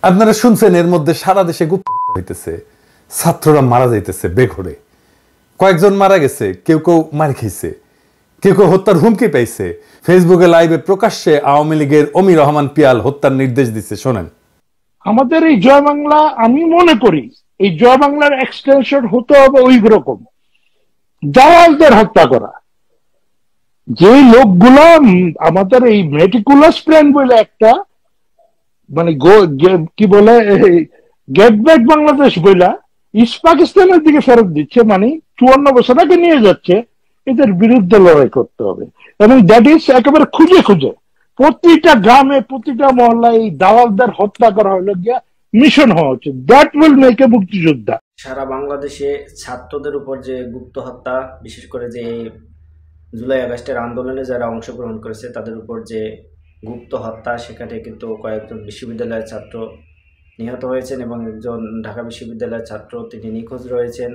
আপনারা শুনছেন এর মধ্যে সারা দেশে গুপ্ত হত্যা হইতেছে, ছাত্ররা মারা যাইতেছে বেঘরে, কয়েকজন মারা গেছে, কেউ কেউ মার খেয়েছে, কেউ কেউ হত্যার হুমকি পাইছে। ফেসবুকে লাইভে প্রকাশ্যে আওয়ামী লীগের অমি রহমান পিয়াল হত্যার নির্দেশ দিচ্ছে। শোনেন, আমাদের এই জয় বাংলা, আমি মনে করি এই জয় বাংলার এক্সটেনশন হতে হবে ওই রকম দালালদের হত্যা করা। যে লোকগুলো আমাদের এই মেটিকুলাস প্ল্যান বলে একটা মানে কি বলে গেট ব্যাক বাংলাদেশ বইলা ইস্ট পাকিস্তানের দিকে ফেরত দিচ্ছে, মানে 54 বছর আগে নিয়ে যাচ্ছে, এদের বিরুদ্ধে লড়াই করতে হবে। এবং দ্যাট ইজ একেবারে খুঁজে খুঁজে প্রতিটা গ্রামে প্রতিটা মহল্লায় এই দালালদের হত্যা করা হলো গিয়া মিশন হওয়া উচিত। দ্যাট উইল মেক এ মুক্তিযোদ্ধা। সারা বাংলাদেশে ছাত্রদের উপর যে গুপ্ত হত্যা, বিশেষ করে যে জুলাই আগস্টের আন্দোলনে যারা অংশগ্রহণ করেছে তাদের উপর যে গুপ্ত হত্যা, সেখানে কিন্তু কয়েকজন বিশ্ববিদ্যালয়ের ছাত্র নিহত হয়েছেন এবং একজন ঢাকা বিশ্ববিদ্যালয়ের ছাত্র তিনি নিখোঁজ রয়েছেন।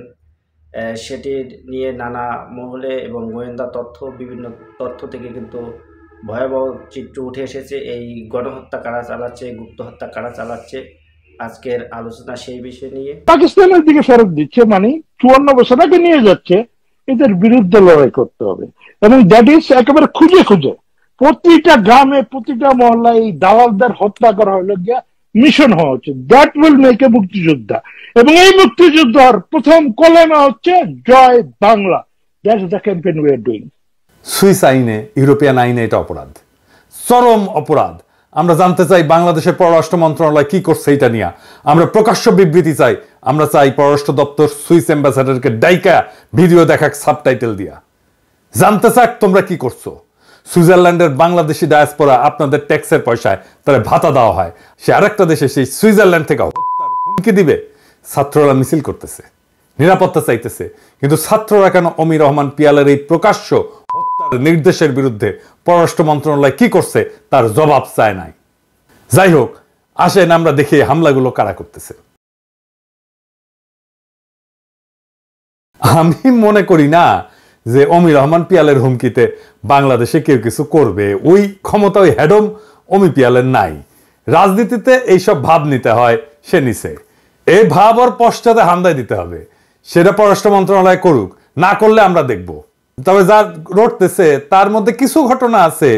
সেটি নিয়ে নানা মহলে এবং গোয়েন্দা তথ্য, বিভিন্ন তথ্য থেকে কিন্তু ভয়াবহ চিত্র উঠে এসেছে। এই গণহত্যা কারা চালাচ্ছে, গুপ্ত হত্যা কারা চালাচ্ছে, আজকের আলোচনা সেই বিষয় নিয়ে। পাকিস্তানের দিকে ফেরত দিচ্ছে, মানে 54 বছর আগে নিয়ে যাচ্ছে, এদের বিরুদ্ধে লড়াই করতে হবে। এবং দ্যাট ইজ একেবারে খুঁজে খুঁজে প্রতিটা গ্রামে প্রতিটা মহল্লায় এই দালালদের হত্যা করা হলো গিয়া মিশন হওয়া উচিত। দ্যাট উইল মেক এ মুক্তিযোদ্ধা। এবং এই মুক্তিযোদ্ধার প্রথম কলেমা হচ্ছে জয় Bangla. That is the campaign we are doing. Swiss আইনে, ইউরোপিয়ান আইনে এটা অপরাধ, চরম অপরাধ। আমরা জানতে চাই বাংলাদেশের পররাষ্ট্র মন্ত্রণালয় কি করছে এটা নিয়ে। আমরা প্রকাশ্য বিবৃতি চাই। আমরা চাই পররাষ্ট্র দপ্তর সুইস অ্যাম্বাসাডারকে ডাইকা ভিডিও দেখাক সাবটাইটেল দিয়া, জানতে চাক তোমরা কি করছো। সুইজারল্যান্ডের বাংলাদেশি ডায়াসপোরা আপনাদের ট্যাক্সের পয়সায় তারা ভাতা দেওয়া হয়, সে আরেকটা দেশে সেই সুইজারল্যান্ড থেকে হত্যার হুমকি দিবে। ছাত্ররা মিছিল করতেছে, নিরাপত্তা চাইতেছে, কিন্তু ছাত্ররা কেন অমি রহমান পিয়ালের এই প্রকাশ্য হত্যার নির্দেশের বিরুদ্ধে পররাষ্ট্র মন্ত্রণালয় কি করছে তার জবাব চায় নাই। যাই হোক, আসেন আমরা দেখি হামলাগুলো কারা করতেছে। আমি মনে করি না যে অমি রহমান পিয়ালের হুমকিতে বাংলাদেশে কেউ কিছু করবে। ওই ক্ষমতা ওই হ্যাডম অমি পিয়ালের নাই। রাজনীতিতে এইসব ভাব নিতে হয়, সে নিছে। এই ভাব ওর পশ্চাতে হামদায় দিতে হবে, সেটা পররাষ্ট্র মন্ত্রণালয় করুক, না করলে আমরা দেখব। তবে যা রটতেছে তার মধ্যে কিছু ঘটনা আছে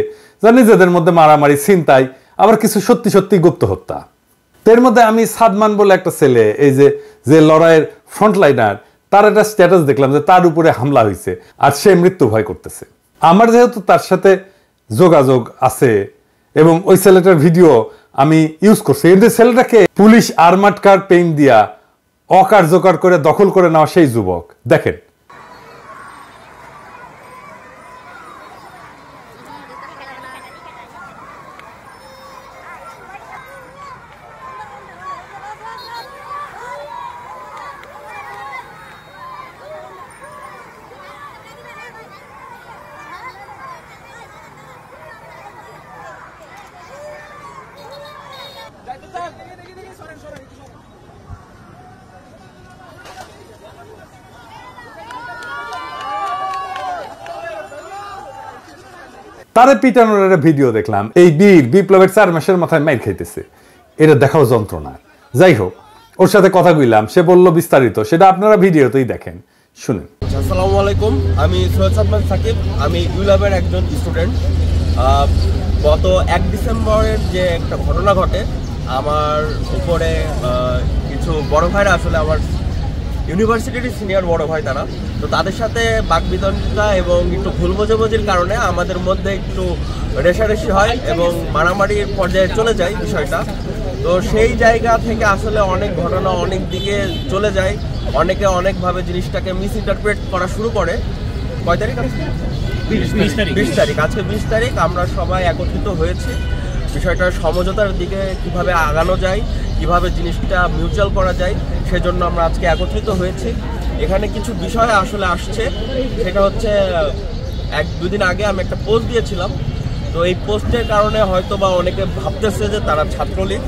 যা নিজেদের মধ্যে মারামারি, ছিনতাই, আবার কিছু সত্যি সত্যি গুপ্ত হত্যা। এর মধ্যে আমি সাদমান বলে একটা ছেলে, এই যে লড়াইয়ের ফ্রন্টলাইনার, তার একটা স্ট্যাটাস দেখলাম যে তার উপরে হামলা হয়েছে আর সে মৃত্যু ভয় করতেছে। আমার যেহেতু তার সাথে যোগাযোগ আছে এবং ওই ছেলেটার ভিডিও আমি ইউজ করছি, কিন্তু ছেলেটাকে পুলিশ আর্মার্ড কার পেইন্ট দিয়া অকার্যকর করে দখল করে নেওয়া সেই যুবক। দেখেন, তারে পিটানোর একটা ভিডিও দেখলাম। এই বীর বিপ্লবের 4 মাসের মাথায় মাইর খাইতেছে, এটা দেখাও যন্ত্রণা। যাই হোক, ওর সাথে কথা কইলাম, সে বলল বিস্তারিত, সেটা আপনারা ভিডিওতেই দেখেন, শুনেন। আসসালামু আলাইকুম, আমি সৈয়দ সাদমান সাকিব, আমি ইউল্যাবের একজন স্টুডেন্ট। গত 1 ডিসেম্বরের যে একটা ঘটনা ঘটে, আমার উপরে কিছু বড় ভাইরা, আসলে আমার ইউনিভার্সিটির সিনিয়র বড় ভাই তারা, তো তাদের সাথে বাকবিতণ্ডা এবং একটু ভুল বোঝাবুঝির কারণে আমাদের মধ্যে একটু রেষারেষি হয় এবং মারামারির পর্যায়ে চলে যায় বিষয়টা। তো সেই জায়গা থেকে আসলে অনেক ঘটনা অনেক দিকে চলে যায়, অনেকে অনেকভাবে জিনিসটাকে মিস ইন্টারপ্রেট করা শুরু করে। কয় তারিখ? 20 তারিখ। আজকে 20 তারিখ আমরা সবাই একত্রিত হয়েছি বিষয়টার সমঝোতার দিকে কিভাবে আগানো যায়, কিভাবে জিনিসটা মিউচুয়াল করা যায়, সেজন্য আমরা আজকে একত্রিত হয়েছি। এখানে কিছু বিষয় আসলে আসছে, সেটা হচ্ছে 1-2 দিন আগে আমি একটা পোস্ট দিয়েছিলাম। তো এই পোস্টের কারণে হয়তো বা অনেকে ভাবতেছে যে তারা ছাত্রলীগ,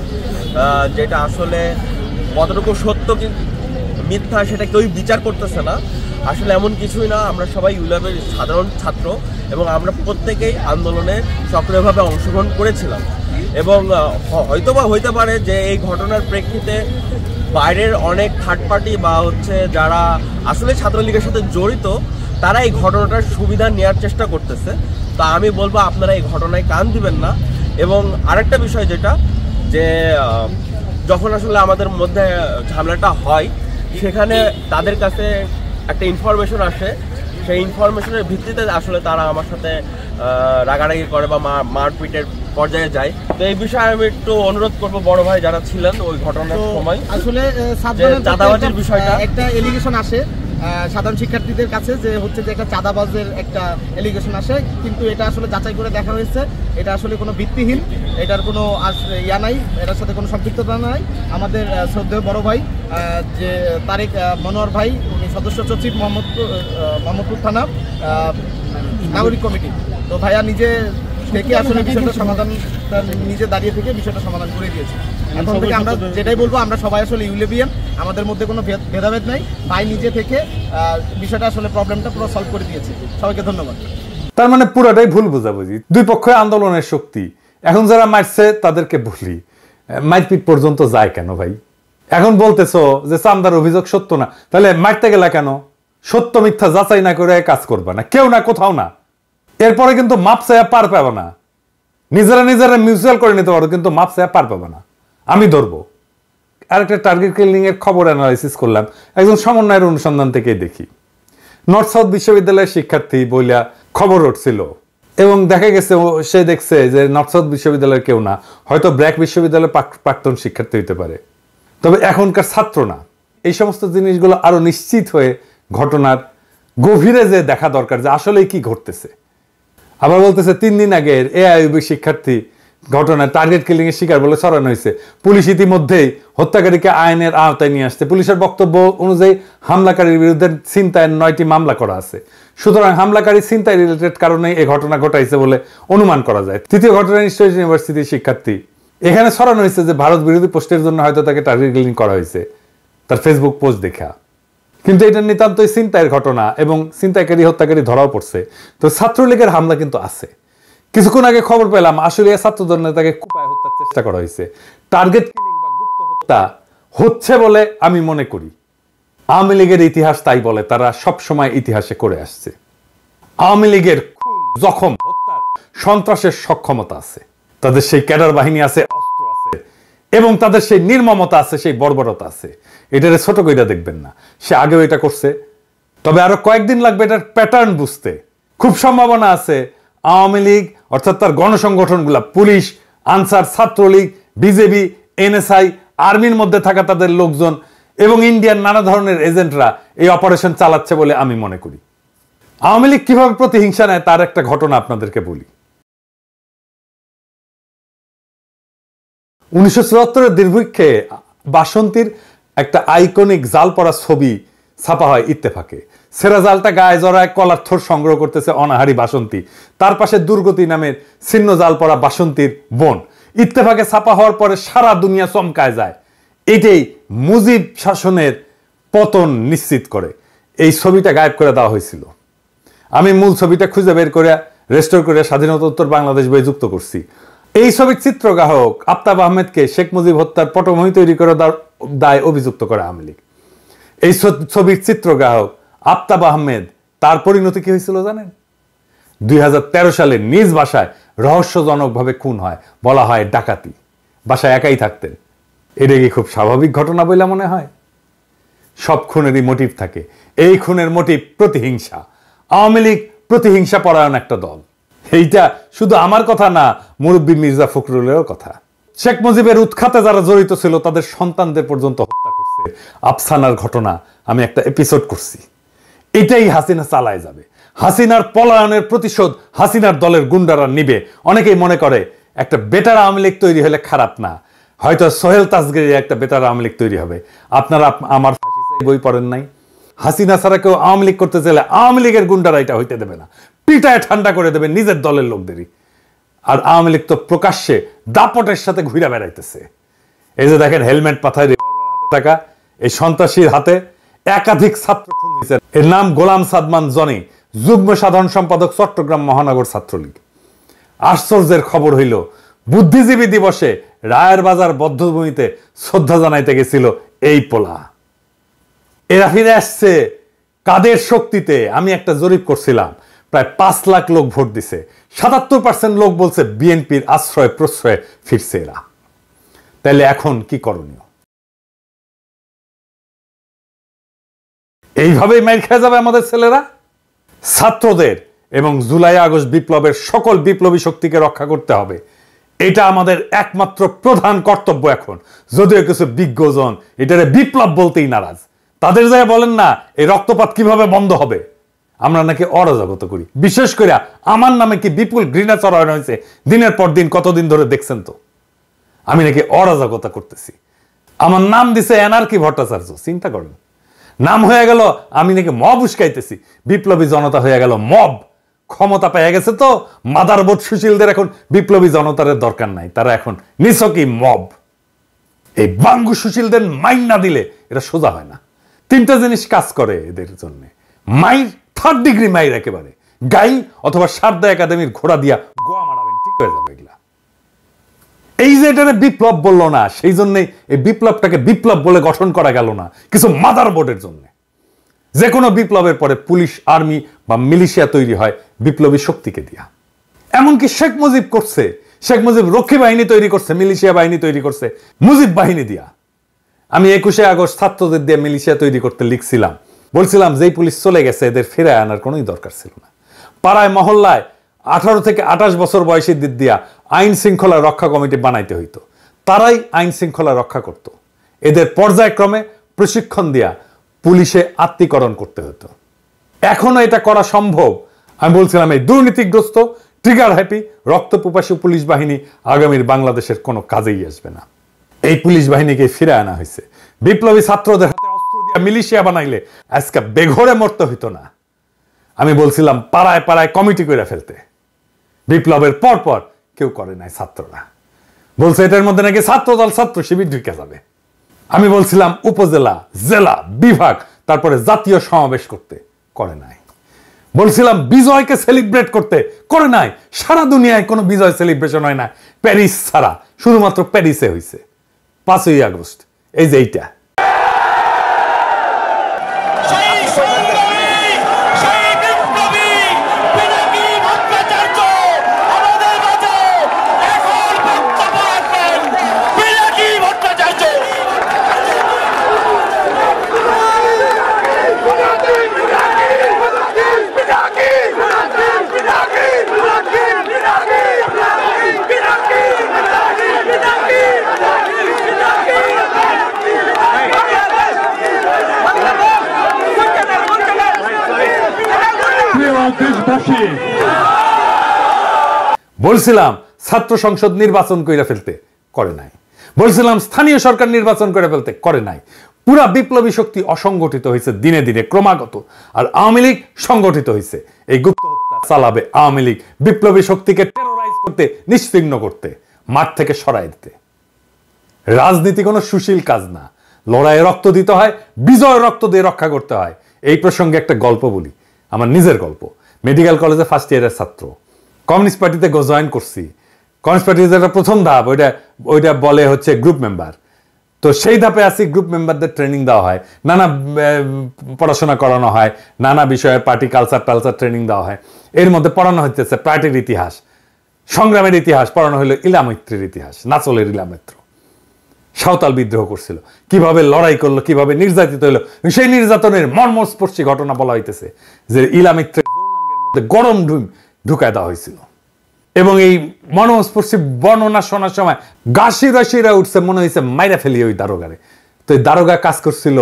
যেটা আসলে কতটুকু সত্য কি মিথ্যা সেটা কেউই বিচার করতেছে না। আসলে এমন কিছুই না, আমরা সবাই ইউল্যাবের সাধারণ ছাত্র এবং আমরা প্রত্যেকেই আন্দোলনে সক্রিয়ভাবে অংশগ্রহণ করেছিলাম। এবং হয়তোবা হইতে পারে যে এই ঘটনার প্রেক্ষিতে বাইরের অনেক থার্ড পার্টি বা হচ্ছে যারা আসলে ছাত্রলীগের সাথে জড়িত তারা এই ঘটনাটার সুবিধা নেওয়ার চেষ্টা করতেছে। তা আমি বলবো আপনারা এই ঘটনায় কান দিবেন না। এবং আরেকটা বিষয় যেটা যে যখন আসলে আমাদের মধ্যে ঝামেলাটা হয় সেখানে তাদের কাছে একটা ইনফরমেশন আসে, সেই ইনফরমেশনের ভিত্তিতে আসলে তারা আমার সাথে রাগারাগি করে বা মারপিটের পর্যায়ে যায়। তো এই বিষয়ে আমি একটু অনুরোধ করবো বড় ভাই যারা ছিলেন ওই ঘটনার সময়, আসলে চাঁদাবাজির বিষয়টা একটা এলিগেশন আসে সাধারণ শিক্ষার্থীদের কাছে যে হচ্ছে যে একটা চাঁদাবাজের একটা এলিগেশন আসে, কিন্তু এটা আসলে যাচাই করে দেখা হয়েছে এটা আসলে কোনো ভিত্তিহীন, এটার কোনো ইয়া নাই, এটার সাথে কোনো সম্পৃক্ততা নাই। আমাদের শ্রদ্ধেয় বড় ভাই যে তারেক মনোয়ার ভাই, উনি সদস্য সচিব মোহাম্মদপুর থানা নাগরিক কমিটি, তো ভাইয়া নিজে থেকে আসলে বিষয়টা সমাধান নিজে দাঁড়িয়ে থেকে বিষয়টা সমাধান করে দিয়েছে। এখন থেকে আমরা যেটাই বলবো আমরা সবাই আসলে ইউলেবিয়ান, আমাদের মধ্যে কোনো ভেদাভেদ নাই। ভাই নিজে থেকে বিষয়টা আসলে প্রবলেমটা পুরো সলভ করে দিয়েছে। সবাইকে ধন্যবাদ। তার মানে পুরোটাই ভুল বোঝাবুঝি, দুই পক্ষে আন্দোলনের শক্তি। এখন যারা মারছে তাদেরকে বলি মারপিট পর্যন্ত যায় কেন ভাই? এখন বলতেছো যে চান্দার অভিযোগ সত্য না, তাহলে মারতে গেলা কেন? সত্য মিথ্যা যাচাই না করে কাজ করবা না, কেউ না কোথাও না। এরপরে কিন্তু মাপ চাইয়া পার পাবে না, নিজেরা মিউচুয়াল করে নিতে পারো, কিন্তু মাপ চাইয়া পার পাবে না। আমি ধরবো আরেকটা টার্গেট কিলিং এর খবর অ্যানালাইসিস করলাম একজন সমন্বয়ের অনুসন্ধান থেকেই দেখি। নর্থ সাউথ বিশ্ববিদ্যালয়ের শিক্ষার্থী বইলা খবর উঠছিল এবং দেখা গেছে সে দেখছে যে নর্থ সাউথ বিশ্ববিদ্যালয়ের কেউ না, হয়তো ব্র্যাক বিশ্ববিদ্যালয়ের প্রাক্তন শিক্ষার্থী হইতে পারে, তবে এখনকার ছাত্র না। এই সমস্ত জিনিসগুলো আরো নিশ্চিত হয়ে ঘটনার গভীরে যে দেখা দরকার যে আসলে কি ঘটতেছে। আবার বলতেছে 3 দিন আগের এআইইউবি শিক্ষার্থী ঘটনায় টার্গেট কিলিং এর শিকার বলে ছড়ানো হয়েছে। পুলিশ ইতিমধ্যেই হত্যাকারীকে আইনের আওতায় নিয়ে আসছে। পুলিশের বক্তব্য অনুযায়ী হামলাকারীর বিরুদ্ধে ছিনতাইয়ের 9টি মামলা করা আছে। সুতরাং হামলাকারী ছিনতাই রিলেটেড কারণে এই ঘটনা ঘটাইছে বলে অনুমান করা যায়। তৃতীয় ঘটনা নিশ্চয়ই ইউনিভার্সিটির শিক্ষার্থী। এখানে ছড়ানো হয়েছে যে ভারত বিরোধী পোস্টের জন্য হয়তো তাকে টার্গেট কিলিং করা হয়েছে তার ফেসবুক পোস্ট দেখা, কিন্তু এটা নিতান্তই ছিনতাইয়ের ঘটনা এবং ছিনতাইকারী হত্যাকারী ধরাও পড়ছে। তো ছাত্রলীগের হামলা কিন্তু আছে। কিছুক্ষণ আগে খবর পেলাম আশুলিয়া ছাত্রদল নেতাকে কুপায় হত্যার চেষ্টা করা হয়েছে। টার্গেট কিলিং বা গুপ্ত হত্যা হচ্ছে বলে আমি মনে করি। আওয়ামী লীগের ইতিহাস তাই বলে, তারা সব সময় ইতিহাসে করে আসছে। আওয়ামী লীগের খুন, জখম, হত্যার, সন্ত্রাসের সক্ষমতা আছে, তাদের সেই ক্যাডার বাহিনী আছে, অস্ত্র আছে এবং তাদের সেই নির্মমতা আছে, সেই বর্বরতা আছে। এটারে ছোট কইরা দেখবেন না, সে আগেও এটা করছে। তবে আরো কয়েকদিন লাগবে এটার প্যাটার্ন বুঝতে। খুব সম্ভাবনা আছে আওয়ামী লীগ অর্থাৎ তার গণসংগঠনগুলা, police, Ansar, Chhatra League, BJP, NSI, আর্মির মধ্যে থাকা তাদের লোকজন এবং ইন্ডিয়ান নানা ধরনের এজেন্টরা এই অপারেশন চালাচ্ছে বলে আমি মনে করি। আওয়ামী লীগ কিভাবে প্রতিহিংসা নেয় তার একটা ঘটনা আপনাদেরকে বলি। 1974-এর দুর্ভিক্ষে বাসন্তীর একটা আইকনিক জাল পড়া ছবি ছাপা হয় ইত্তেফাকে। সেরা জালটা গায়ে জড়ায় কলার থোর সংগ্রহ করতেছে অনাহারী বাসন্তী, তার পাশে দুর্গতি নামের ছিন্ন জাল পড়া বাসন্তীর বোন। ইত্তেফাকে ছাপা হওয়ার পরে সারা দুনিয়া চমকায় যায়। এটাই মুজিব শাসনের পতন নিশ্চিত করে। এই ছবিটা গায়েব করে দেওয়া হয়েছিল। আমি মূল ছবিটা খুঁজে বের করে রেস্টোর করে স্বাধীনতোত্তর বাংলাদেশ বই যুক্ত করছি। এই ছবির চিত্রগ্রাহক আফতাব আহমেদকে শেখ মুজিব হত্যার পটভূমি তৈরি করে দায় অভিযুক্ত করে আওয়ামী লীগ। এই ছবির চিত্রগ্রাহক আফতাব আহমেদ, তার পরিণতি কি হয়েছিল জানেন? 2013 সালে নিজ বাসায় রহস্যজনকভাবে খুন হয়, বলা হয় ডাকাতি। বাসায় একাই থাকতেন। এটা কি খুব স্বাভাবিক ঘটনা বলে মনে হয়? সব খুনেরই মোটিভ থাকে। এই খুনের মোটিভ প্রতিহিংসা। আওয়ামী লীগ প্রতিহিংসা পরায়ণ একটা দল। এইটা শুধু আমার কথা না, মুরব্বী মির্জা ফখরুলেরও কথা। শেখ মুজিবের উৎখাতে যারা জড়িত ছিল তাদের সন্তানদের পর্যন্ত হত্যা করছে। আফসানার ঘটনা আমি একটা এপিসোড করছি। এটাই হাসিনা চালায় যাবে। হাসিনার পলায়নের প্রতিশোধ হাসিনার দলের গুন্ডারা নিবে। অনেকেই মনে করে একটা বেটার আওয়ামী লীগ তৈরি হলে খারাপ না, হয়তো সোহেল তাজগিরি একটা বেটার আওয়ামী লীগ তৈরি হবে। আপনারা আমার বই পড়েন নাই? হাসিনা ছাড়া কেউ আওয়ামী লীগ করতে চাইলে আওয়ামী লীগের গুন্ডারা এটা হইতে দেবে না, পিটায় ঠান্ডা করে দেবে নিজের দলের লোকদেরই। আর আওয়ামী লীগ তো প্রকাশ্যে দাপটের সাথে ঘুরে বেড়াইতেছে। এই যে দেখেন হেলমেট মাথায় হাতে থাকা এই সন্ত্রাসীর হাতে একাধিক ছাত্র খুন হয়েছে। এর নাম গোলাম সাদমান জনি, যুগ্ম সাধারণ সম্পাদক চট্টগ্রাম মহানগর ছাত্রলীগ। আশ্চর্যের খবর হইল বুদ্ধিজীবী দিবসে রায়ের বাজার বদ্ধভূমিতে শ্রদ্ধা জানাইতে গেছিল এই পোলা। এরা ফিরে আসছে কাদের শক্তিতে? আমি একটা জরিপ করছিলাম, প্রায় 5 লাখ লোক ভোট দিছে, 77% লোক বলছে বিএনপির আশ্রয় প্রশ্রয়ে ফিরছে এরা। তাহলে এখন কি করণীয়? এইভাবেই মাইর খেয়ে যাবে আমাদের ছেলেরা? ছাত্রদের এবং জুলাই আগস্ট বিপ্লবের সকল বিপ্লবী শক্তিকে রক্ষা করতে হবে, এটা আমাদের একমাত্র প্রধান কর্তব্য এখন। যদিও কিছু বিজ্ঞজন এটারে বিপ্লব বলতেই নারাজ, তাদের যায় বলেন না এই রক্তপাত কিভাবে বন্ধ হবে। আমরা নাকি অরাজকতা করি, বিশেষ করে আমার নামে কি বিপুল ঘৃণা চড়ানো হয়েছে দিনের পর দিন, কতদিন ধরে দেখছেন তো। আমি নাকি অরাজকতা করতেছি, আমার নাম দিছে এনার্কি ভট্টাচার্য, চিন্তা করেন। নাম হয়ে গেল আমি নাকি মব উস্কাইতেছি, বিপ্লবী জনতা হয়ে গেল মব। ক্ষমতা পেয়ে গেছে তো মাদারবোর্ড সুশীলদের এখন বিপ্লবী জনতার দরকার নাই, তারা এখন নিছকই মব। এই বাঙ্গু সুশীলদের মাইর না দিলে এটা সোজা হয় না। 3টা জিনিস কাজ করে এদের জন্য, মাইর, 3rd ডিগ্রি মাইর একেবারে, গাইল অথবা সারদা একাডেমির ঘোড়া দিয়া গোয়া মারাবেন, ঠিক হয়ে যাবে এগুলা। এই যে এটারে বিপ্লব বললো না, সেই জন্যই এই বিপ্লবটাকে বিপ্লব বলে গঠন করা গেল না কিছু মাদারবোর্ডের জন্য। যে কোনো বিপ্লবের পরে পুলিশ, আর্মি বা মিলিশিয়া তৈরি হয় বিপ্লবী শক্তিকে দিয়া। এমনকি শেখ মুজিব করছে, শেখ মুজিব রক্ষী বাহিনী তৈরি করছে, মিলিশিয়া বাহিনী তৈরি করছে মুজিব বাহিনী দিয়া। আমি 21শে আগস্ট ছাত্রদের দিয়ে মিলিশিয়া তৈরি করতে লিখছিলাম, বলছিলাম যেই পুলিশ চলে গেছে এদের ফেরায় আনার কোনোই দরকার ছিল না। পাড়ায় মহল্লায় 18 থেকে 28 বছর বয়সীদের দিয়া আইন শৃঙ্খলা রক্ষা কমিটি বানাইতে হইতো, তারাই আইন শৃঙ্খলা রক্ষা করত। এদের পর্যায়ক্রমে প্রশিক্ষণ দিয়া পুলিশে আত্মীকরণ করতে হতো। এখনো এটা করা সম্ভব। আমি বলছিলাম এই দুর্নীতিগ্রস্ত, ট্রিগার হ্যাপি, রক্তপিপাসু পুলিশ বাহিনী আগামীর বাংলাদেশের কোনো কাজেই আসবে না। এই পুলিশ বাহিনীকে ফিরে আনা হয়েছে। বিপ্লবী ছাত্রদের হাতে অস্ত্র দিয়ে মিলিশিয়া বানাইলে আজকে বেঘরে মরতে হইতো না। আমি বলছিলাম পাড়ায় পাড়ায় কমিটি করে ফেলতে, বিপ্লবের পর পর কেউ করে নাই। ছাত্ররা বলছে এটার মধ্যে নাকি ছাত্রদল, ছাত্র শিবির ঢুকে যাবে। আমি বলছিলাম উপজেলা, জেলা, বিভাগ, তারপরে জাতীয় সমাবেশ করতে, করে নাই। বলছিলাম বিজয়কে সেলিব্রেট করতে, করে নাই। সারা দুনিয়ায় কোনো বিজয় সেলিব্রেশন হয় না প্যারিস ছাড়া, শুধুমাত্র প্যারিসে হয়েছে 5ই আগস্ট। এই যে এইটা বলছিলাম ছাত্র সংসদ নির্বাচন করে ফেলতে, করে নাই। বলছিলাম স্থানীয় সরকার নির্বাচন করে ফেলতে, করে নাই। পুরা বিপ্লবী শক্তি অসংগঠিত হয়েছে দিনে দিনে ক্রমাগত, আর আওয়ামী লীগ সংগঠিত হয়েছে। এই গুপ্ত হত্যা চালাবে আওয়ামী লীগ, বিপ্লবী শক্তিকে টেরোরাইজ করতে, নিশ্চিহ্ন করতে, মাঠ থেকে সরাই দিতে। রাজনীতি কোনো সুশীল কাজ না, লড়াইয়ে রক্ত দিতে হয়, বিজয় রক্ত দিয়ে রক্ষা করতে হয়। এই প্রসঙ্গে একটা গল্প বলি, আমার নিজের গল্প। মেডিকেল কলেজে 1st ইয়ারের ছাত্র, কমিউনিস্ট পার্টিতে জয়েন করছি। কমিউনিস্ট পার্টির যেটা প্রথম ধাপ, ওইটা বলে হচ্ছে গ্রুপ মেম্বার। তো সেই ধাপে আসি, গ্রুপ মেম্বারদের ট্রেনিং দেওয়া হয়, নানা পড়াশোনা করানো হয়, নানা বিষয়ে পার্টি কালচার ট্রেনিং দেওয়া হয়। এর মধ্যে পড়ানো হইতেছে পার্টির ইতিহাস, সংগ্রামের ইতিহাস, পড়ানো হলো ইলামৈত্রের ইতিহাস, নাচলের ইলামৈত্র। সাঁওতাল বিদ্রোহ করছিল, কিভাবে লড়াই করলো, কিভাবে নির্যাতিত হলো, সেই নির্যাতনের মর্মস্পর্শী ঘটনা বলা হইতেছে, যে ইলামৈত্রের যৌনাঙ্গের মধ্যে গরম ঢুকায় দেওয়া হয়েছিল। এবং এই মর্মস্পর্শী বর্ণনা শোনার সময় গাছিরা উঠছে, মনে হয়েছে মাইরা ফেলি ওই দারোগারে। তো এই দারোগা কাজ করছিল,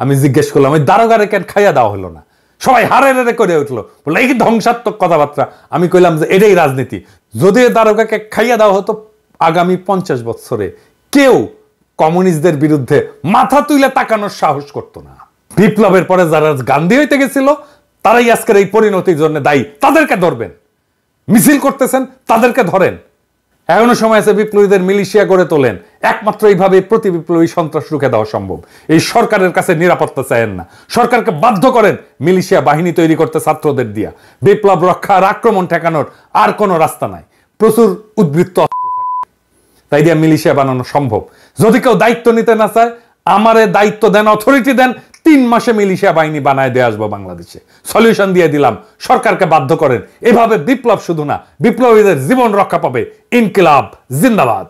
আমি জিজ্ঞেস করলাম ওই দারোগারে কেন খাইয়া দেওয়া হলো না? সবাই হারে করে উঠলো, বললো এই ধ্বংসাত্মক কথাবার্তা। আমি কইলাম যে এটাই রাজনীতি। যদি দারোগাকে খাইয়া দেওয়া হতো, আগামী 50 বছরে কেউ কমিউনিস্টদের বিরুদ্ধে মাথা তুলে তাকানোর সাহস করতো না। বিপ্লবের পরে যারা গান্ধী হইতে গেছিল, তারাই আজকের এই পরিণতির জন্য দায়ী। তাদেরকে ধরবেন, মিছিল করতেছেন তাদেরকে ধরেন। এখনো সময় আছে বিপ্লবীদের মিলিশিয়া করে তোলেন। একমাত্র এইভাবে প্রতি বিপ্লবী সন্ত্রাস রুখে দেওয়া সম্ভব। এই সরকারের কাছে নিরাপত্তা চাইেন না, সরকারকে বাধ্য করেন মিলিশিয়া বাহিনী তৈরি করতে ছাত্রদের দিয়া। বিপ্লব রক্ষা আর আক্রমণ ঠেকানোর আর কোনো রাস্তা নাই। প্রচুর উদ্বৃত্ত অস্ত্র থাকে, তাই দিয়ে মিলিশিয়া বানানো সম্ভব। যদি কেউ দায়িত্ব নিতে না চায়, আমারে দায়িত্ব দেন, অথরিটি দেন, 3 মাসে মিলিশিয়া বাহিনী বানায় দিয়ে আসবো বাংলাদেশে। সলিউশন দিয়ে দিলাম, সরকারকে বাধ্য করেন। এভাবে বিপ্লব শুধু না, বিপ্লবীদের জীবন রক্ষা পাবে। ইনকিলাব জিন্দাবাদ।